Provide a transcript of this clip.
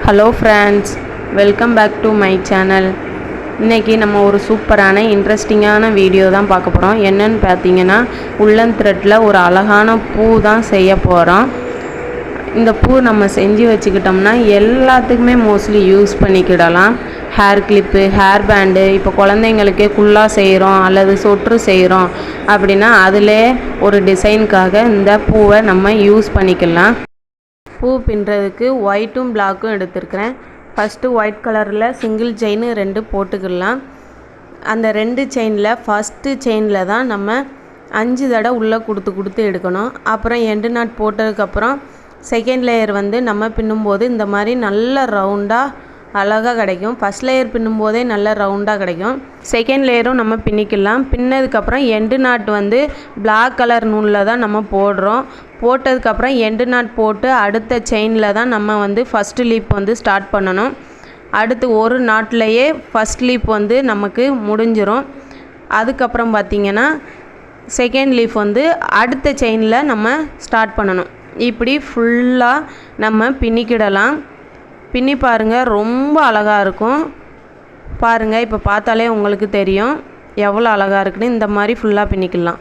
Hello friends, welcome back to my channel. இன்றைக்கி நம்ம ஒரு சூப்பரான இன்ட்ரெஸ்டிங்கான வீடியோ தான் பார்க்க போகிறோம். என்னன்னு பார்த்தீங்கன்னா, உள்ளன் த்ரெட்டில் ஒரு அழகான பூ தான் செய்ய போகிறோம். இந்த பூ நம்ம செஞ்சு வச்சுக்கிட்டோம்னா எல்லாத்துக்குமே மோஸ்ட்லி யூஸ் பண்ணிக்கிடலாம். ஹேர் கிளிப்பு, ஹேர் பேண்டு, இப்போ குழந்தைங்களுக்கே குல்லா செய்கிறோம் அல்லது சொட்ரு செய்கிறோம் அப்படின்னா அதிலே ஒரு டிசைனுக்காக இந்த பூவை நம்ம யூஸ் பண்ணிக்கலாம். பூ பின்னுறதுக்கு ஒயிட்டும் பிளாக்கும் எடுத்துருக்கிறேன். ஃபஸ்ட்டு ஒயிட் கலரில் சிங்கிள் செயின் 2 போட்டுக்கலாம். அந்த 2 செயினில் ஃபஸ்ட்டு செயினில் தான் நம்ம 5 தடவை உள்ளே கொடுத்து எடுக்கணும். அப்புறம் எண்டு நாட் போட்டதுக்கப்புறம் செகண்ட் லேயர் நம்ம பின்னும்போது இந்த மாதிரி நல்ல ரவுண்டாக அழகாக கிடைக்கும். ஃபஸ்ட் லேயர் பின்னும்போதே நல்ல ரவுண்டாக கிடைக்கும். செகண்ட் லேயரும் நம்ம பின்னிக்கலாம். பின்னதுக்கப்புறம் எண்டு நாட் பிளாக் கலர் நூலில் தான் நம்ம போடுறோம். போட்டதுக்கப்புறம் எண்டு நாட் போட்டு அடுத்த செயினில் தான் நம்ம ஃபஸ்ட்டு லீப் ஸ்டார்ட் பண்ணணும். அடுத்து ஒரு நாட்லேயே ஃபஸ்ட் லீப் நமக்கு முடிஞ்சிடும். அதுக்கப்புறம் பார்த்திங்கன்னா செகண்ட் லீஃப் அடுத்த செயினில் நம்ம ஸ்டார்ட் பண்ணணும். இப்படி ஃபுல்லாக நம்ம பின்னிக்கிடலாம். பின்னி பாருங்கள், ரொம்ப அழகாக இருக்கும். பாருங்கள், இப்போ பார்த்தாலே உங்களுக்கு தெரியும் எவ்வளோ அழகாக இருக்குன்னு. இந்த மாதிரி ஃபுல்லாக பின்னிக்கலாம்.